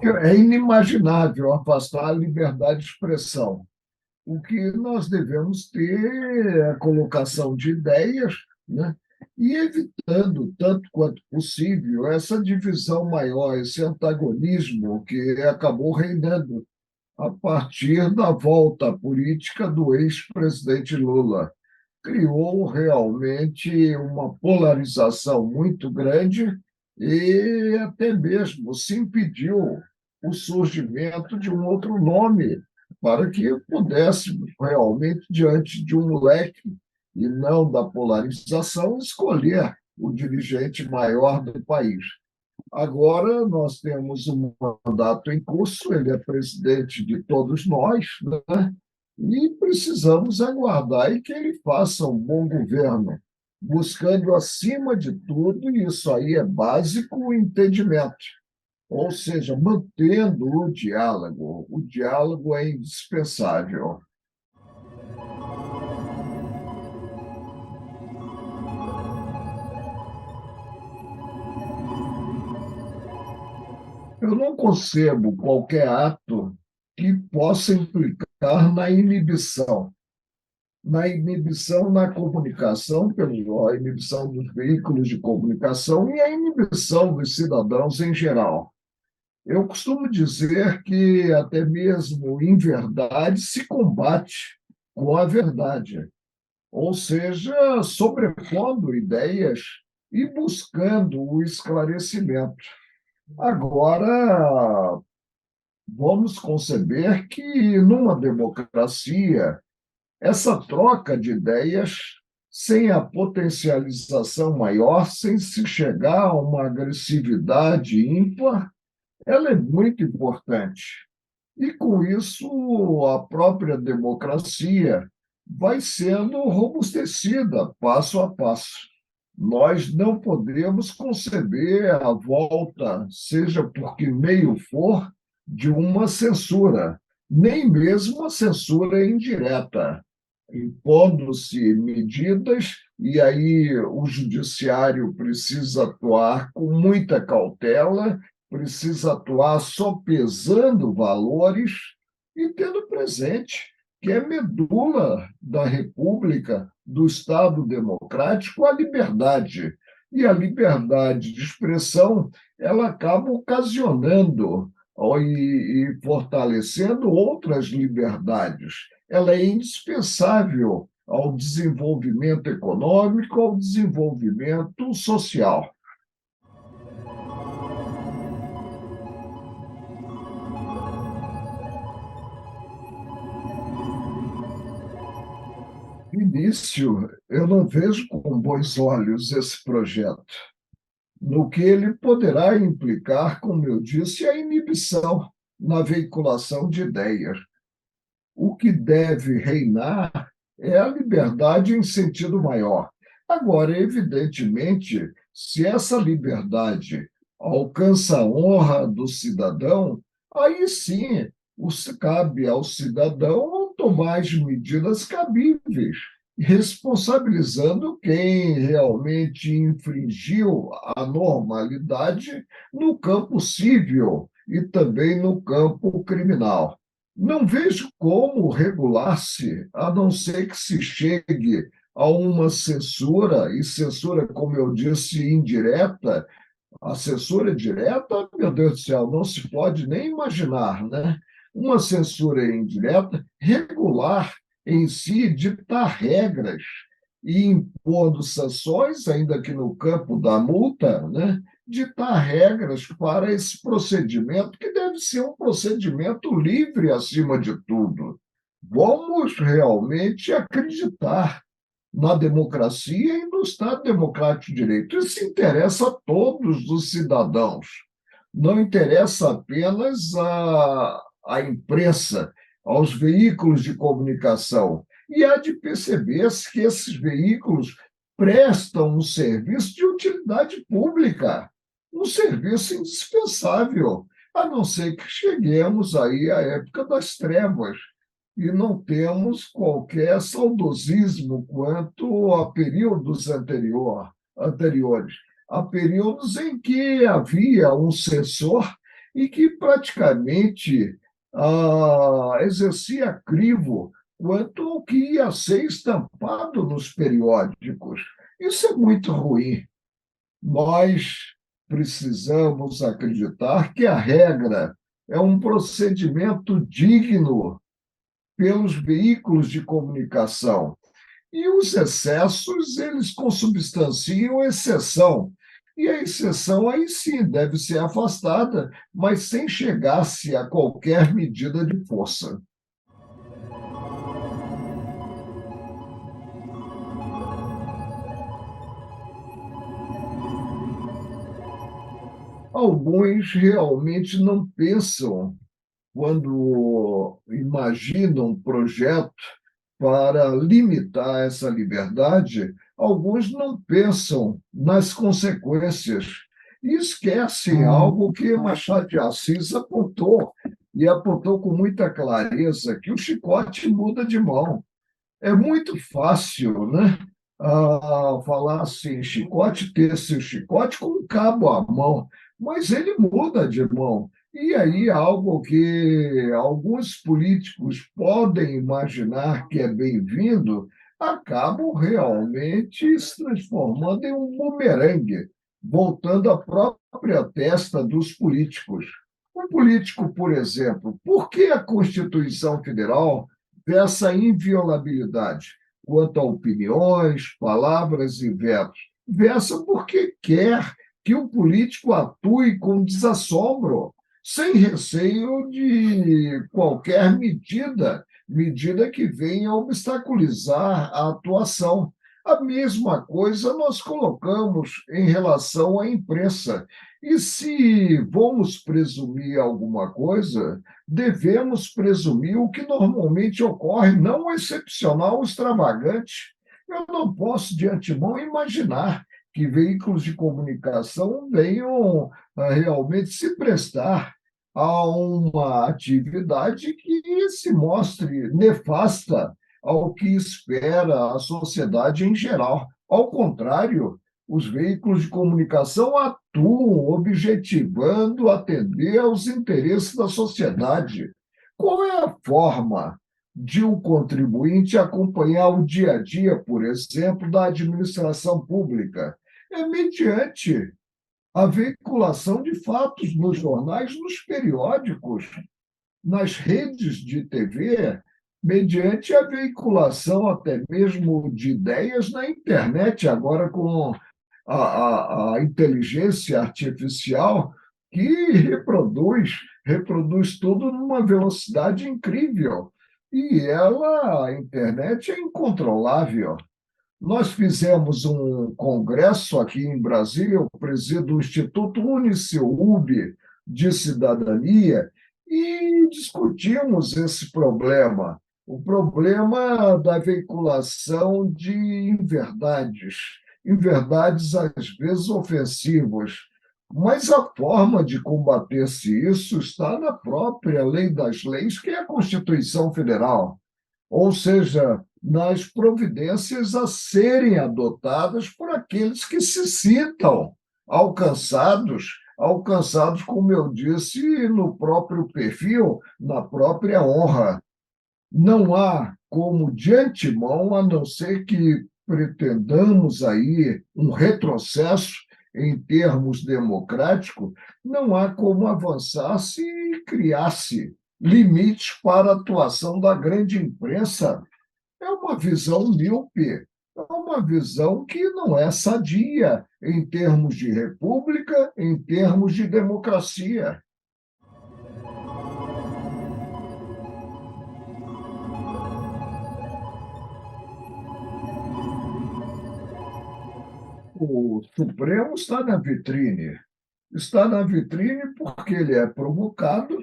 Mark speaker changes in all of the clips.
Speaker 1: É inimaginável afastar a liberdade de expressão. O que nós devemos ter é a colocação de ideias, né? E evitando, tanto quanto possível, essa divisão maior, esse antagonismo que acabou reinando a partir da volta política do ex-presidente Lula. Criou realmente uma polarização muito grande e até mesmo se impediu o surgimento de um outro nome para que pudéssemos realmente, diante de um leque e não da polarização, escolher o dirigente maior do país. Agora nós temos um mandato em curso, ele é presidente de todos nós, né? E precisamos aguardar e que ele faça um bom governo, buscando, acima de tudo, e isso aí é básico, o entendimento, ou seja, mantendo o diálogo. O diálogo é indispensável. Eu não concebo qualquer ato que possa implicar na comunicação, pela inibição dos veículos de comunicação e a inibição dos cidadãos em geral. Eu costumo dizer que até mesmo em verdade se combate com a verdade, ou seja, sobrepondo ideias e buscando o esclarecimento. Agora, vamos conceber que numa democracia essa troca de ideias, sem a potencialização maior, sem se chegar a uma agressividade ímpar, ela é muito importante. E, com isso, a própria democracia vai sendo robustecida passo a passo. Nós não podemos conceber a volta, seja por que meio for, de uma censura, nem mesmo a censura indireta, impondo-se medidas, e aí o judiciário precisa atuar com muita cautela, precisa atuar sopesando valores e tendo presente que é medula da República, do Estado democrático, a liberdade. E a liberdade de expressão ela acaba ocasionando e fortalecendo outras liberdades. Ela é indispensável ao desenvolvimento econômico, ao desenvolvimento social. No início, eu não vejo com bons olhos esse projeto, no que ele poderá implicar, como eu disse, a inibição na veiculação de ideias. O que deve reinar é a liberdade em sentido maior. Agora, evidentemente, se essa liberdade alcança a honra do cidadão, aí sim cabe ao cidadão tomar as medidas cabíveis, responsabilizando quem realmente infringiu a normalidade no campo civil e também no campo criminal. Não vejo como regular-se, a não ser que se chegue a uma censura, e censura, como eu disse, indireta. A censura direta, meu Deus do céu, não se pode nem imaginar, né? Uma censura indireta, regular em si, ditar regras e impondo sanções, ainda que no campo da multa, né? Ditar regras para esse procedimento, que deve ser um procedimento livre acima de tudo. Vamos realmente acreditar na democracia e no Estado Democrático de Direito. Isso interessa a todos os cidadãos, não interessa apenas à imprensa, aos veículos de comunicação. E há de perceber-se que esses veículos prestam um serviço de utilidade pública, um serviço indispensável, a não ser que cheguemos aí à época das trevas, e não temos qualquer saudosismo quanto a períodos anteriores, a períodos em que havia um censor e que praticamente exercia crivo quanto ao que ia ser estampado nos periódicos. Isso é muito ruim. Nós precisamos acreditar que a regra é um procedimento digno pelos veículos de comunicação. E os excessos, eles consubstanciam a exceção. E a exceção, aí sim, deve ser afastada, mas sem chegar-se a qualquer medida de força. Alguns realmente não pensam quando imaginam um projeto para limitar essa liberdade, alguns não pensam nas consequências e esquecem algo que Machado de Assis apontou, e apontou com muita clareza, que o chicote muda de mão. É muito fácil, né? Falar assim, chicote, ter seu chicote com um cabo à mão, mas ele muda de mão. E aí, algo que alguns políticos podem imaginar que é bem-vindo, acabam realmente se transformando em um bumerangue, voltando à própria testa dos políticos. Um político, por exemplo, por que a Constituição Federal dessa inviolabilidade quanto a opiniões, palavras e vetos? Versa porque quer que o político atue com desassombro, sem receio de qualquer medida que venha obstaculizar a atuação. A mesma coisa nós colocamos em relação à imprensa. E se vamos presumir alguma coisa, devemos presumir o que normalmente ocorre, não o excepcional, o extravagante. Eu não posso, de antemão, imaginar que veículos de comunicação venham realmente se prestar a uma atividade que se mostre nefasta ao que espera a sociedade em geral. Ao contrário, os veículos de comunicação atuam objetivando atender aos interesses da sociedade. Qual é a forma de um contribuinte acompanhar o dia a dia, por exemplo, da administração pública? É mediante a veiculação de fatos nos jornais, nos periódicos, nas redes de TV, mediante a veiculação até mesmo de ideias na internet, agora com a inteligência artificial que reproduz tudo numa velocidade incrível. E a internet, é incontrolável. Nós fizemos um congresso aqui em Brasília, eu presido o Instituto Uniceub de Cidadania, e discutimos esse problema, o problema da veiculação de inverdades às vezes ofensivas. Mas a forma de combater-se isso está na própria lei das leis, que é a Constituição Federal, ou seja, nas providências a serem adotadas por aqueles que se sintam alcançados, como eu disse, no próprio perfil, na própria honra. Não há como, de antemão, a não ser que pretendamos aí um retrocesso em termos democráticos, não há como avançar se criasse limites para a atuação da grande imprensa. É uma visão míope, é uma visão que não é sadia em termos de república, em termos de democracia. O Supremo está na vitrine porque ele é provocado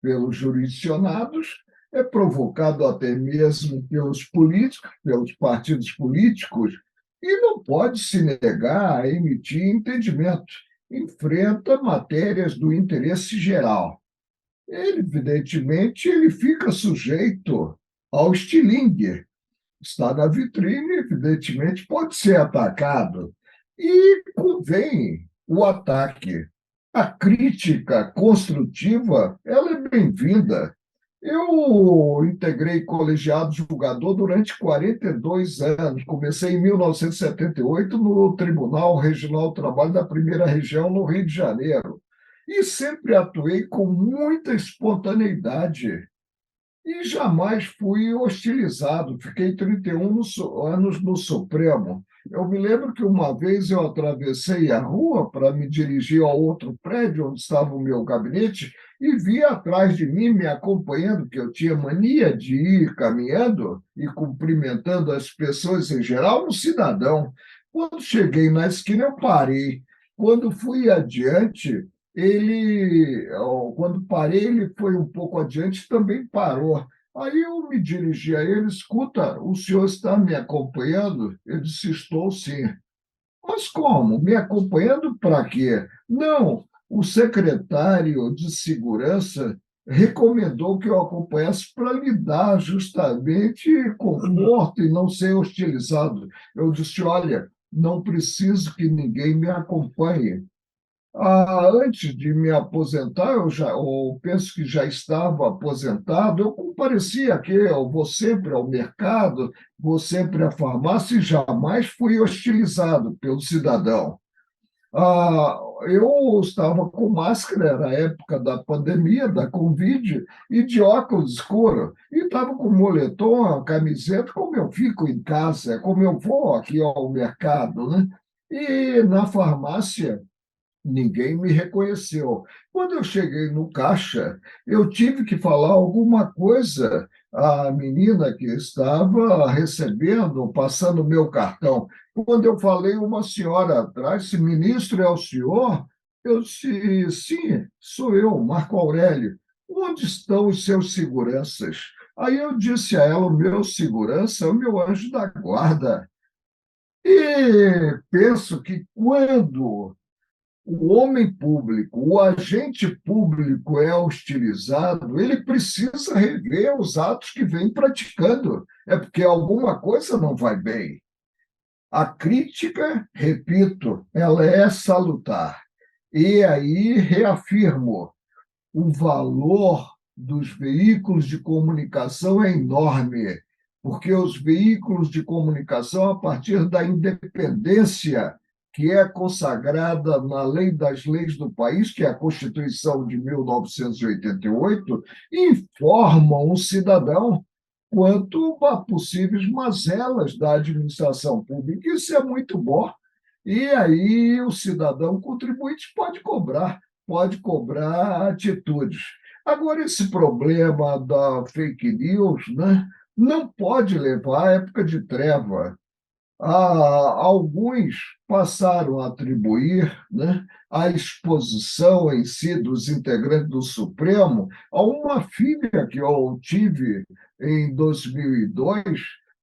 Speaker 1: pelos jurisdicionados, é provocado até mesmo pelos políticos, pelos partidos políticos, e não pode se negar a emitir entendimento. Enfrenta matérias do interesse geral. Ele, evidentemente, ele fica sujeito ao estilingue. Está na vitrine, evidentemente, pode ser atacado. E convém o ataque. A crítica construtiva, ela é bem-vinda. Eu integrei colegiado julgador durante 42 anos. Comecei em 1978 no Tribunal Regional do Trabalho da Primeira Região, no Rio de Janeiro. E sempre atuei com muita espontaneidade. E jamais fui hostilizado. Fiquei 31 anos no Supremo. Eu me lembro que uma vez eu atravessei a rua para me dirigir ao outro prédio onde estava o meu gabinete e vi atrás de mim, me acompanhando, que eu tinha mania de ir caminhando e cumprimentando as pessoas em geral, um cidadão. Quando cheguei na esquina, eu parei. Quando fui adiante, quando parei, ele foi um pouco adiante, também parou. Aí eu me dirigi a ele: escuta, o senhor está me acompanhando? Ele disse: estou sim. Mas como? Me acompanhando para quê? Não, o secretário de segurança recomendou que eu acompanhasse para lhe dar justamente conforto e não ser hostilizado. Eu disse: olha, não preciso que ninguém me acompanhe. Antes de me aposentar, eu penso que já estava aposentado, eu comparecia aqui, eu vou sempre ao mercado, vou sempre à farmácia e jamais fui hostilizado pelo cidadão. Eu estava com máscara, era a época da pandemia, da Covid, e de óculos escuros, e estava com moletom, a camiseta, como eu fico em casa, como eu vou aqui ao mercado, né? E na farmácia, ninguém me reconheceu. Quando eu cheguei no caixa, eu tive que falar alguma coisa à menina que estava recebendo, passando o meu cartão. Quando eu falei, uma senhora atrás disse: ministro, é o senhor? Eu disse: sim, sou eu, Marco Aurélio. Onde estão os seus seguranças? Aí eu disse a ela: o meu segurança é o meu anjo da guarda. E penso que quando o homem público, o agente público é hostilizado, ele precisa rever os atos que vem praticando. É porque alguma coisa não vai bem. A crítica, repito, ela é salutar. E aí reafirmo, o valor dos veículos de comunicação é enorme, porque os veículos de comunicação, a partir da independência que é consagrada na lei das leis do país, que é a Constituição de 1988, informam o cidadão quanto a possíveis mazelas da administração pública. Isso é muito bom. E aí o cidadão contribuinte pode cobrar atitudes. Agora, esse problema da fake news, né, não pode levar à época de treva. Alguns passaram a atribuir, né, a exposição em si dos integrantes do Supremo a uma filha que eu tive em 2002,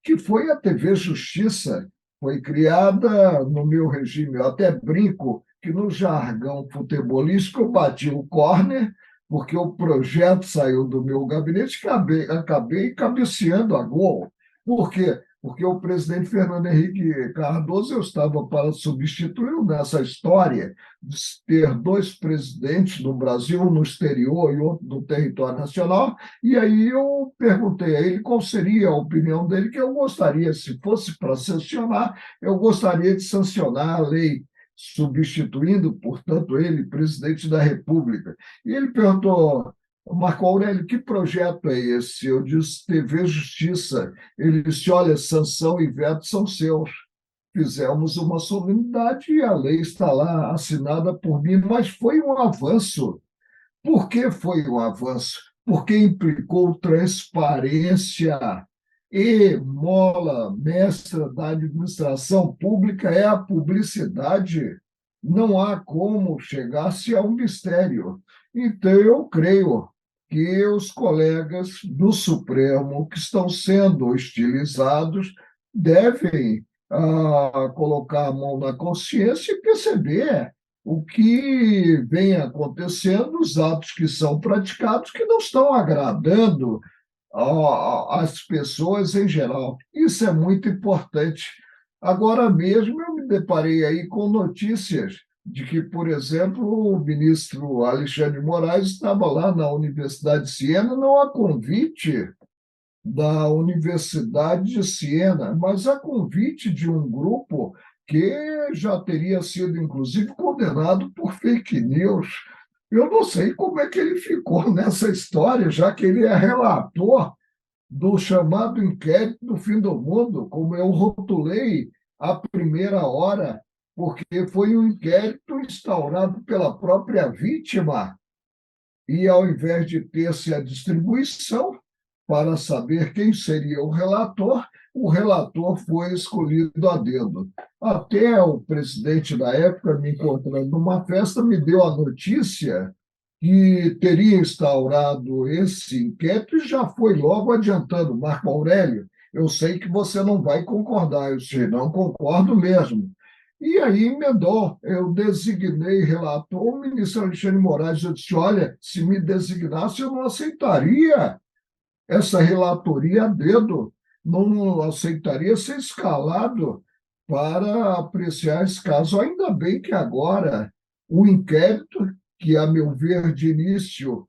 Speaker 1: que foi a TV Justiça. Foi criada no meu regime. Eu até brinco que, no jargão futebolístico, eu bati o córner, porque o projeto saiu do meu gabinete e acabei cabeceando a gol. Por quê? Porque o presidente Fernando Henrique Cardoso, eu estava para substituí-lo nessa história de ter dois presidentes no Brasil, no exterior e outro no território nacional, e aí eu perguntei a ele qual seria a opinião dele, que eu gostaria, se fosse para sancionar, eu gostaria de sancionar a lei, substituindo, portanto, ele, presidente da República. E ele perguntou: Marco Aurélio, que projeto é esse? Eu disse: TV Justiça. Ele disse: olha, sanção e veto são seus. Fizemos uma solenidade e a lei está lá assinada por mim, mas foi um avanço. Por que foi um avanço? Porque implicou transparência, e mola mestra da administração pública é a publicidade. Não há como chegar-se a um mistério. Então, eu creio que os colegas do Supremo que estão sendo hostilizados devem colocar a mão na consciência e perceber o que vem acontecendo, os atos que são praticados que não estão agradando às pessoas em geral. Isso é muito importante. Agora mesmo eu me deparei aí com notícias de que, por exemplo, o ministro Alexandre de Moraes estava lá na Universidade de Siena, não a convite da Universidade de Siena, mas a convite de um grupo que já teria sido, inclusive, condenado por fake news. Eu não sei como é que ele ficou nessa história, já que ele é relator do chamado inquérito do fim do mundo, como eu rotulei à primeira hora, porque foi um inquérito instaurado pela própria vítima, e ao invés de ter-se a distribuição para saber quem seria o relator foi escolhido a dedo. Até o presidente da época, me encontrando numa festa, me deu a notícia que teria instaurado esse inquérito e já foi logo adiantando. Marco Aurélio, eu sei que você não vai concordar, eu disse, não concordo mesmo. E aí emendou, eu designei relator, o ministro Alexandre de Moraes, eu disse, olha, se me designasse, eu não aceitaria essa relatoria a dedo, não aceitaria ser escalado para apreciar esse caso. Ainda bem que agora o inquérito, que, a meu ver, de início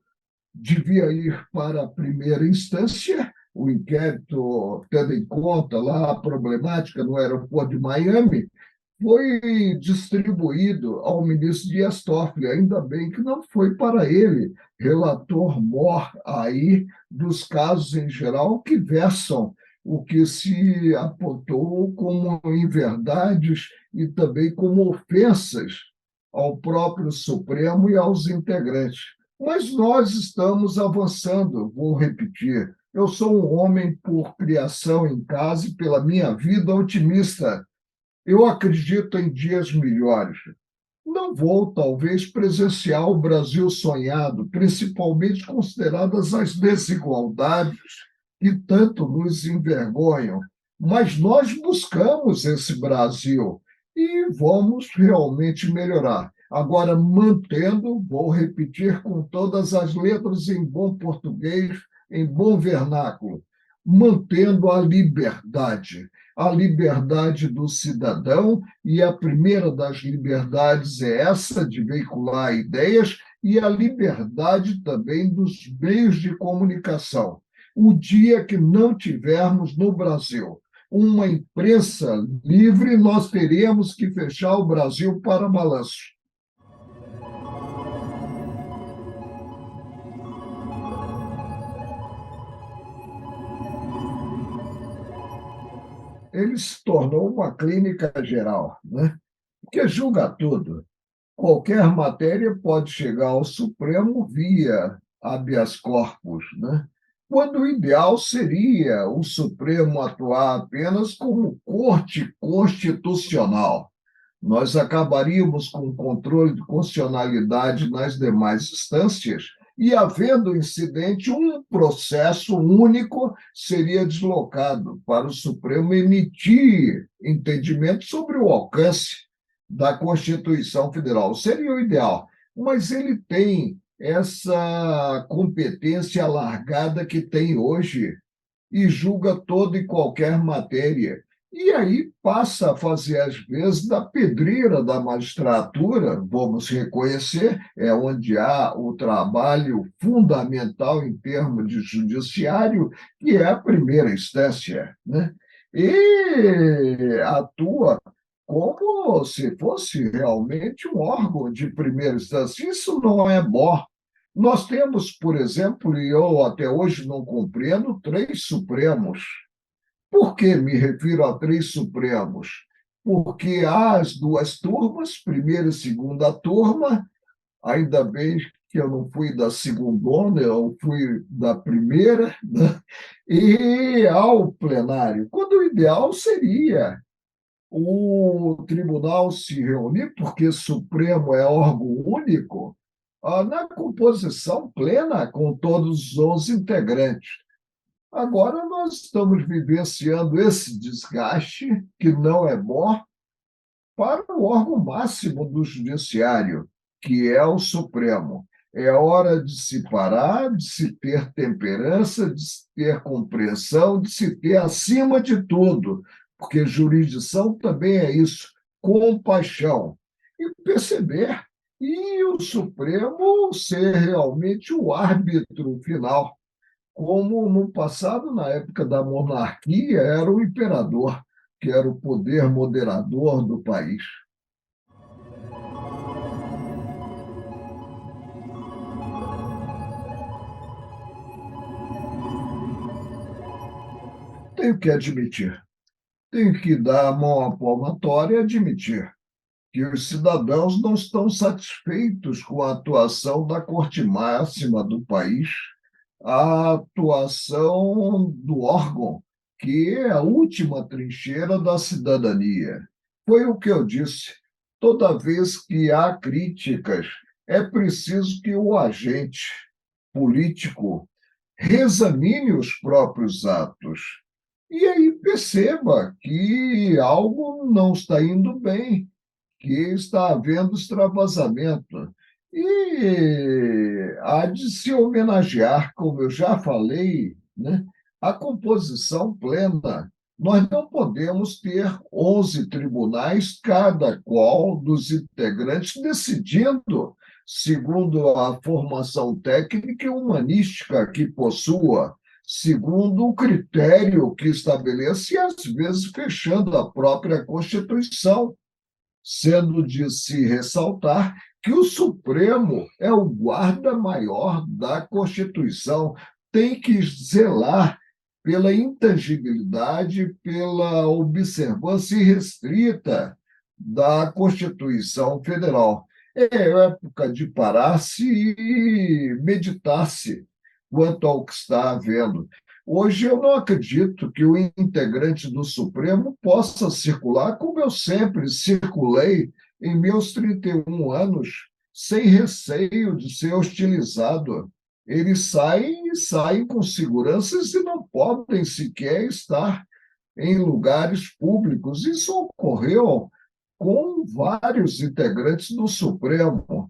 Speaker 1: devia ir para a primeira instância, o inquérito, tendo em conta lá a problemática no aeroporto de Miami, foi distribuído ao ministro Dias Toffoli. Ainda bem que não foi para ele, relator mor aí dos casos em geral que versam o que se apontou como inverdades e também como ofensas ao próprio Supremo e aos integrantes. Mas nós estamos avançando, vou repetir. Eu sou um homem por criação em casa e pela minha vida otimista. Eu acredito em dias melhores. Não vou, talvez, presenciar o Brasil sonhado, principalmente consideradas as desigualdades que tanto nos envergonham. Mas nós buscamos esse Brasil e vamos realmente melhorar. Agora, mantendo, vou repetir com todas as letras em bom português, em bom vernáculo, mantendo a liberdade do cidadão, e a primeira das liberdades é essa, de veicular ideias, e a liberdade também dos meios de comunicação. O dia que não tivermos no Brasil uma imprensa livre, nós teremos que fechar o Brasil para balanço. Ele se tornou uma clínica geral, né? Que julga tudo. Qualquer matéria pode chegar ao Supremo via habeas corpus, né? Quando o ideal seria o Supremo atuar apenas como corte constitucional. Nós acabaríamos com o controle de constitucionalidade nas demais instâncias e, havendo incidente, um processo único seria deslocado para o Supremo emitir entendimento sobre o alcance da Constituição Federal. Seria o ideal, mas ele tem essa competência alargada que tem hoje e julga toda e qualquer matéria. E aí passa a fazer, às vezes, da pedreira da magistratura, vamos reconhecer, é onde há o trabalho fundamental em termos de judiciário, que é a primeira instância, né? E atua como se fosse realmente um órgão de primeira instância. Isso não é bom. Nós temos, por exemplo, e eu até hoje não compreendo, três Supremos. Por que me refiro a três Supremos? Porque há as duas turmas, primeira e segunda turma, ainda bem que eu não fui da segundona, eu fui da primeira, né? E ao plenário, quando o ideal seria o tribunal se reunir, porque Supremo é órgão único, na composição plena com todos os integrantes. Agora nós estamos vivenciando esse desgaste, que não é bom, para o órgão máximo do judiciário, que é o Supremo. É hora de se parar, de se ter temperança, de se ter compreensão, de se ter, acima de tudo, porque jurisdição também é isso, compaixão. e perceber, e o Supremo ser realmente o árbitro final, como no passado, na época da monarquia, era o imperador, que era o poder moderador do país. Tenho que admitir, tenho que dar a mão à palmatória e admitir que os cidadãos não estão satisfeitos com a atuação da Corte Máxima do país, a atuação do órgão, que é a última trincheira da cidadania. Foi o que eu disse. Toda vez que há críticas, é preciso que o agente político reexamine os próprios atos e aí perceba que algo não está indo bem, que está havendo extravasamento. E há de se homenagear, como eu já falei, né, a composição plena. Nós não podemos ter 11 tribunais, cada qual dos integrantes decidindo segundo a formação técnica e humanística que possua, segundo o critério que estabelece, e às vezes fechando a própria Constituição, sendo de se ressaltar que o Supremo é o guarda-maior da Constituição, tem que zelar pela intangibilidade, pela observância irrestrita da Constituição Federal. É época de parar-se e meditar-se quanto ao que está havendo. Hoje eu não acredito que o integrante do Supremo possa circular como eu sempre circulei em meus 31 anos, sem receio de ser hostilizado. Eles saem e saem com seguranças e não podem sequer estar em lugares públicos. Isso ocorreu com vários integrantes do Supremo.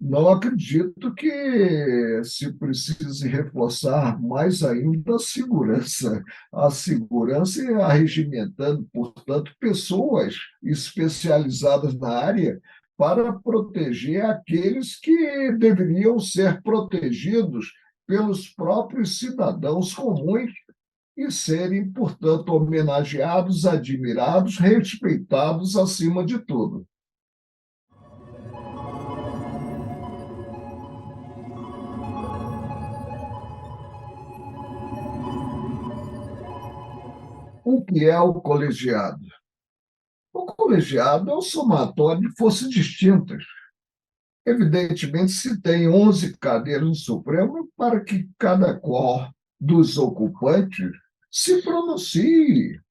Speaker 1: Não acredito que se precise reforçar mais ainda a segurança e arregimentando, portanto, pessoas especializadas na área para proteger aqueles que deveriam ser protegidos pelos próprios cidadãos comuns e serem, portanto, homenageados, admirados, respeitados acima de tudo. O que é o colegiado? O colegiado é o somatório de forças distintas. Evidentemente, se tem 11 cadeiras no Supremo, para que cada qual dos ocupantes se pronuncie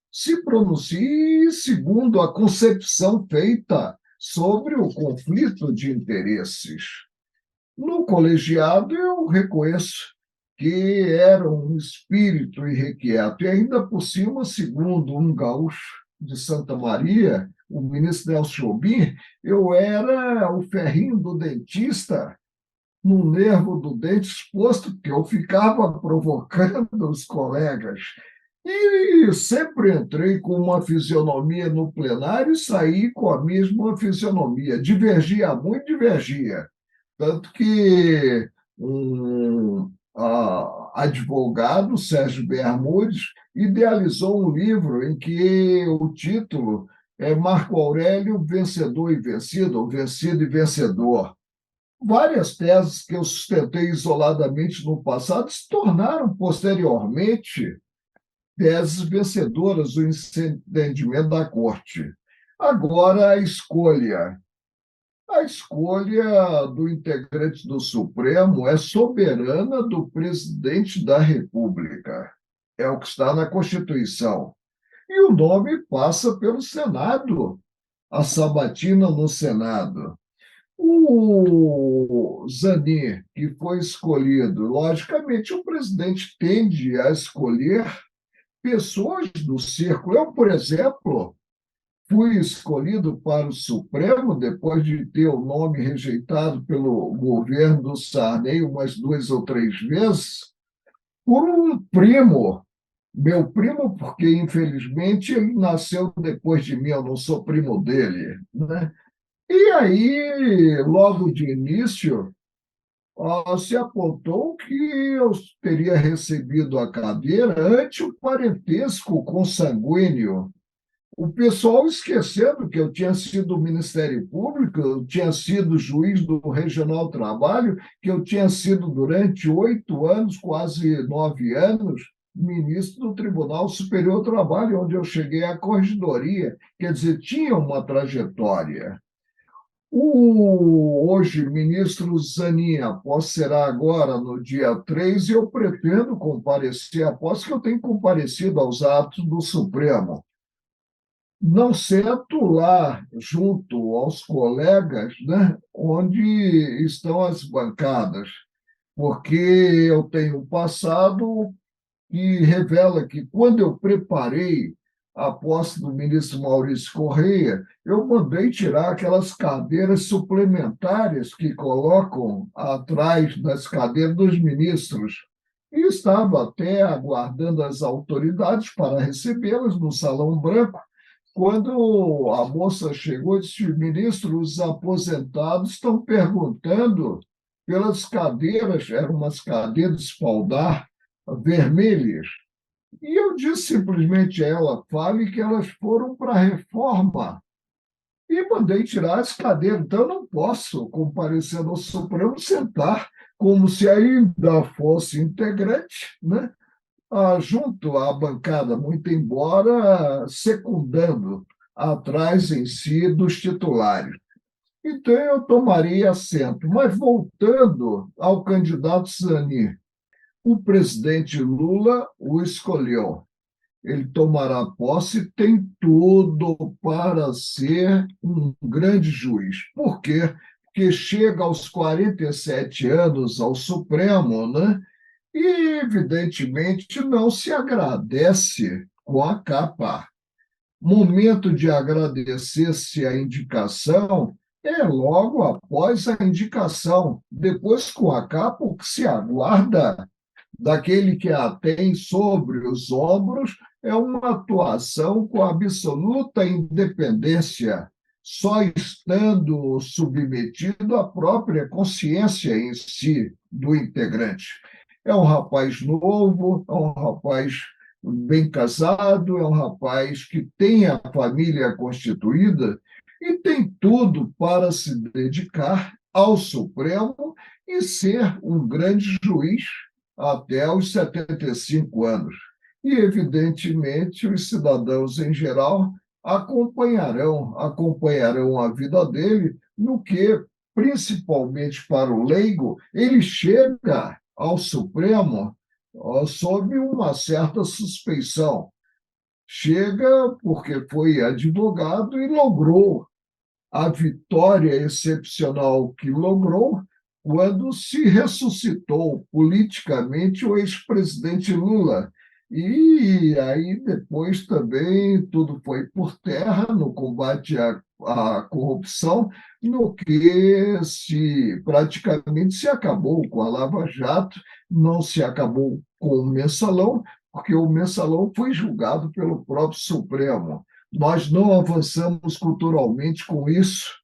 Speaker 1: segundo a concepção feita sobre o conflito de interesses. No colegiado, eu reconheço que era um espírito irrequieto, e ainda por cima, segundo um gaúcho de Santa Maria, o ministro Nelson Jobim, eu era o ferrinho do dentista no nervo do dente exposto, porque eu ficava provocando os colegas. E sempre entrei com uma fisionomia no plenário e saí com a mesma fisionomia. Divergia muito, divergia. Tanto que advogado, Sérgio Bermudes, idealizou um livro em que o título é Marco Aurélio, Vencedor e Vencido, ou Vencido e Vencedor. Várias teses que eu sustentei isoladamente no passado se tornaram, posteriormente, teses vencedoras do entendimento da corte. Agora, a escolha do integrante do Supremo é soberana do presidente da República. É o que está na Constituição. E o nome passa pelo Senado, a sabatina no Senado. O Zanin, que foi escolhido, logicamente, o presidente tende a escolher pessoas do círculo. Eu, por exemplo, fui escolhido para o Supremo depois de ter o nome rejeitado pelo governo do Sarney umas 2 ou 3 vezes, por um primo, meu primo, porque infelizmente ele nasceu depois de mim, eu não sou primo dele, né? E aí, logo de início, se apontou que eu teria recebido a cadeira ante o parentesco consanguíneo. O pessoal esquecendo que eu tinha sido do Ministério Público, eu tinha sido juiz do Regional do Trabalho, que eu tinha sido durante 8 anos, quase 9 anos, ministro do Tribunal Superior do Trabalho, onde eu cheguei à corregedoria. Quer dizer, tinha uma trajetória. O hoje ministro Zanin, após será agora no dia 3, e eu pretendo comparecer, após que eu tenho comparecido aos atos do Supremo. Não sento lá junto aos colegas, né, onde estão as bancadas, porque eu tenho um passado que revela que, quando eu preparei a posse do ministro Maurício Correia, eu mandei tirar aquelas cadeiras suplementares que colocam atrás das cadeiras dos ministros. E estava até aguardando as autoridades para recebê-las no Salão Branco, quando a moça chegou e disse: ministro, os aposentados estão perguntando pelas cadeiras, eram umas cadeiras espaldar vermelhas. E eu disse simplesmente a ela: fale que elas foram para a reforma. E mandei tirar as cadeiras. Então, eu não posso comparecer no Supremo sentar como se ainda fosse integrante, né? Junto à bancada, muito embora secundando atrás em si dos titulares. Então, eu tomaria assento. Mas voltando ao candidato Zanin, o presidente Lula o escolheu. Ele tomará posse, tem tudo para ser um grande juiz. Por quê? Porque chega aos 47 anos ao Supremo, né? E, evidentemente, não se agradece com a capa. Momento de agradecer-se a indicação é logo após a indicação. Depois, com a capa, o que se aguarda daquele que a tem sobre os ombros é uma atuação com absoluta independência, só estando submetido à própria consciência em si do integrante. É um rapaz novo, é um rapaz bem casado, é um rapaz que tem a família constituída e tem tudo para se dedicar ao Supremo e ser um grande juiz até os 75 anos. E, evidentemente, os cidadãos em geral acompanharão a vida dele, no que, principalmente para o leigo, ele chega ao Supremo sob uma certa suspeição. Chega porque foi advogado e logrou a vitória excepcional que logrou quando se ressuscitou politicamente o ex-presidente Lula. E aí depois também tudo foi por terra no combate à corrupção, no que se praticamente se acabou com a Lava Jato, não se acabou com o mensalão, porque o mensalão foi julgado pelo próprio Supremo. Nós não avançamos culturalmente com isso.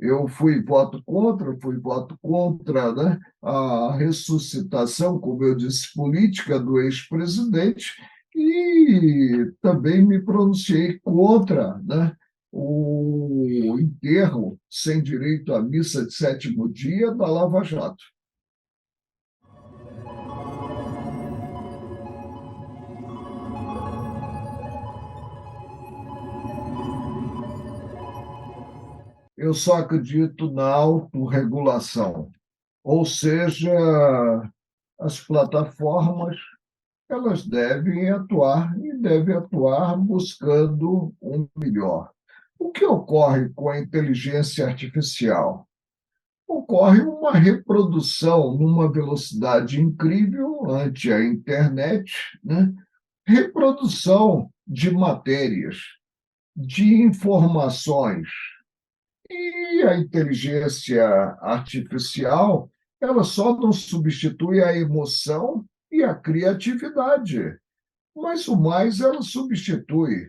Speaker 1: Eu fui voto contra, né, a ressuscitação, como eu disse, política do ex-presidente, e também me pronunciei contra, né, o enterro sem direito à missa de sétimo dia da Lava Jato. Eu só acredito na autorregulação, ou seja, as plataformas elas devem atuar e devem atuar buscando um melhor. O que ocorre com a inteligência artificial? Ocorre uma reprodução numa velocidade incrível ante a internet, né? Reprodução de matérias, de informações. E a inteligência artificial, ela só não substitui a emoção e a criatividade, mas o mais ela substitui.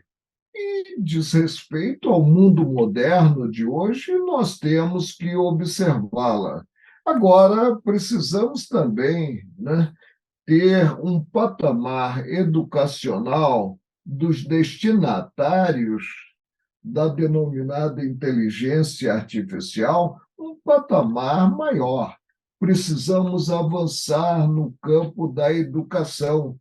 Speaker 1: e diz respeito ao mundo moderno de hoje, nós temos que observá-la. Agora, precisamos também, né, ter um patamar educacional dos destinatários da denominada inteligência artificial, um patamar maior. Precisamos avançar no campo da educação.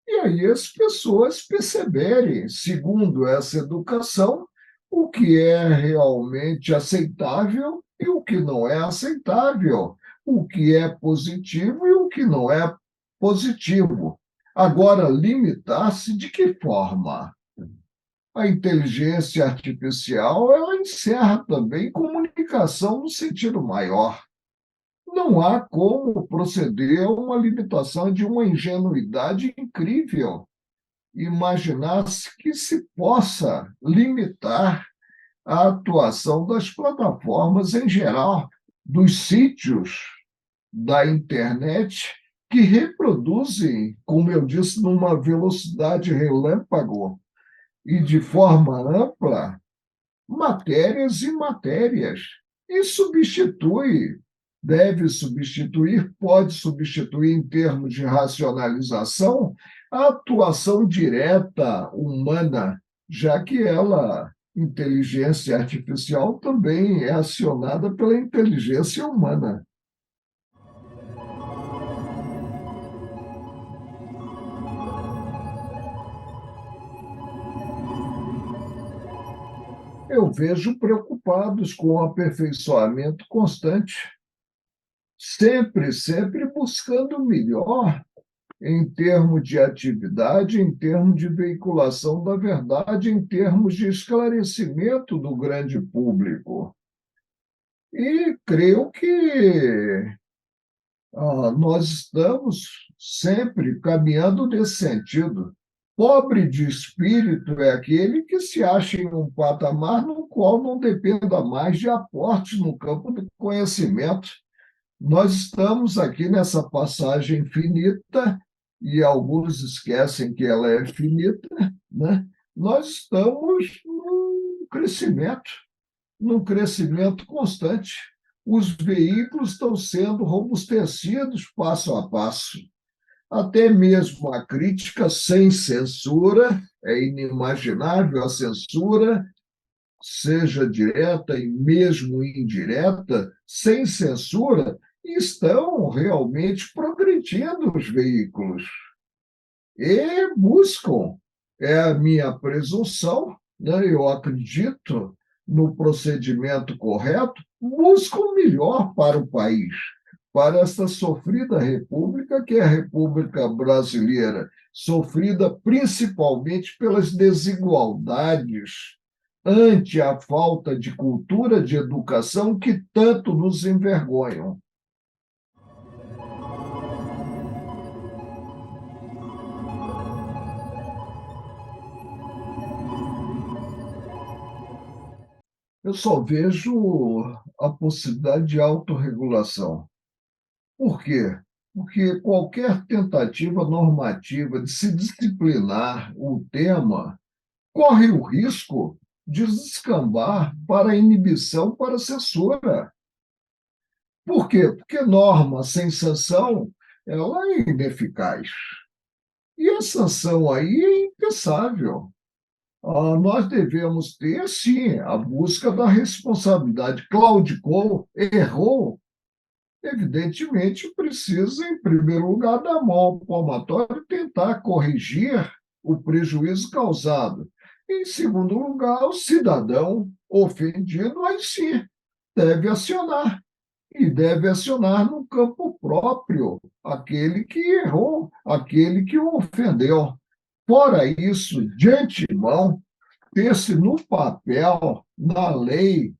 Speaker 1: E aí as pessoas perceberem, segundo essa educação, o que é realmente aceitável e o que não é aceitável, o que é positivo e o que não é positivo. Agora, limitar-se de que forma? A inteligência artificial, ela encerra também comunicação no sentido maior. Não há como proceder a uma limitação de uma ingenuidade incrível. Imaginar-se que se possa limitar a atuação das plataformas em geral, dos sítios da internet que reproduzem, como eu disse, numa velocidade relâmpago e de forma ampla, matérias e matérias. E substitui, deve substituir, pode substituir, em termos de racionalização, a atuação direta humana, já que ela, inteligência artificial, também é acionada pela inteligência humana. Eu vejo preocupados com o aperfeiçoamento constante, sempre buscando o melhor em termos de atividade, em termos de veiculação da verdade, em termos de esclarecimento do grande público. E creio que nós estamos sempre caminhando nesse sentido. Pobre de espírito é aquele que se acha em um patamar no qual não dependa mais de aportes no campo do conhecimento. Nós estamos aqui nessa passagem finita, e alguns esquecem que ela é finita, né? Nós estamos num crescimento constante. Os veículos estão sendo robustecidos passo a passo. Até mesmo a crítica sem censura, é inimaginável a censura, seja direta e mesmo indireta, sem censura, estão realmente progredindo os veículos e buscam, é a minha presunção, né? Eu acredito no procedimento correto, buscam o melhor para o país, para esta sofrida república, que é a República Brasileira, sofrida principalmente pelas desigualdades ante a falta de cultura de educação que tanto nos envergonham. Eu só vejo a possibilidade de autorregulação. Por quê? Porque qualquer tentativa normativa de se disciplinar o tema corre o risco de descambar para a inibição, para a censura. Por quê? Porque norma sem sanção, ela é ineficaz. E a sanção aí é impensável. Nós devemos ter, sim, a busca da responsabilidade. Claudicou, errou, evidentemente precisa, em primeiro lugar, dar mão ao palmatório e tentar corrigir o prejuízo causado. Em segundo lugar, o cidadão ofendido, aí sim, deve acionar. E deve acionar no campo próprio aquele que errou, aquele que o ofendeu. Fora isso, de antemão, ter-se no papel, na lei,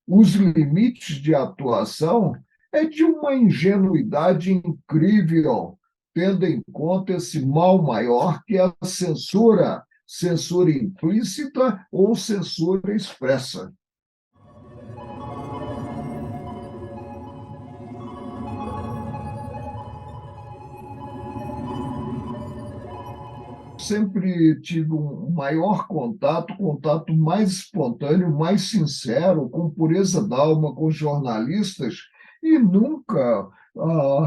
Speaker 1: os limites de atuação é de uma ingenuidade incrível, tendo em conta esse mal maior que é a censura, censura implícita ou censura expressa. sempre tive um maior contato mais espontâneo, mais sincero, com pureza d'alma com jornalistas, e nunca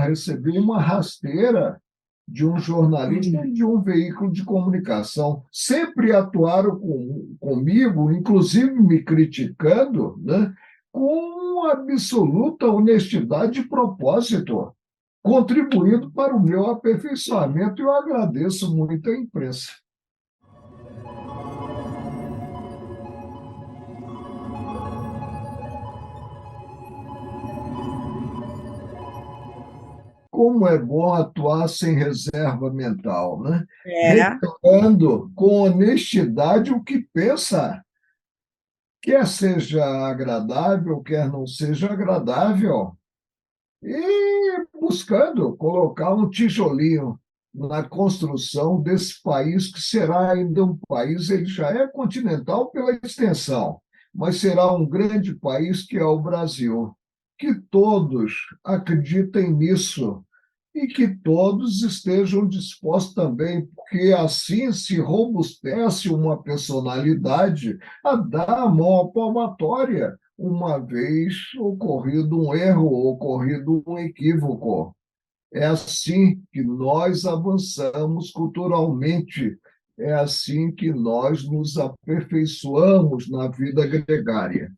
Speaker 1: recebi uma rasteira de um jornalista e de um veículo de comunicação. Sempre atuaram comigo, inclusive me criticando, né, com absoluta honestidade e propósito, contribuindo para o meu aperfeiçoamento, e eu agradeço muito à imprensa. Como é bom atuar sem reserva mental, né?
Speaker 2: É,
Speaker 1: Revelando com honestidade o que pensa, quer seja agradável, quer não seja agradável, e buscando colocar um tijolinho na construção desse país, que será ainda um país, ele já é continental pela extensão, mas será um grande país, que é o Brasil. Que todos acreditem nisso e que todos estejam dispostos também, porque assim se robustece uma personalidade a dar a mão à palmatória uma vez ocorrido um erro, ocorrido um equívoco. É assim que nós avançamos culturalmente, é assim que nós nos aperfeiçoamos na vida gregária.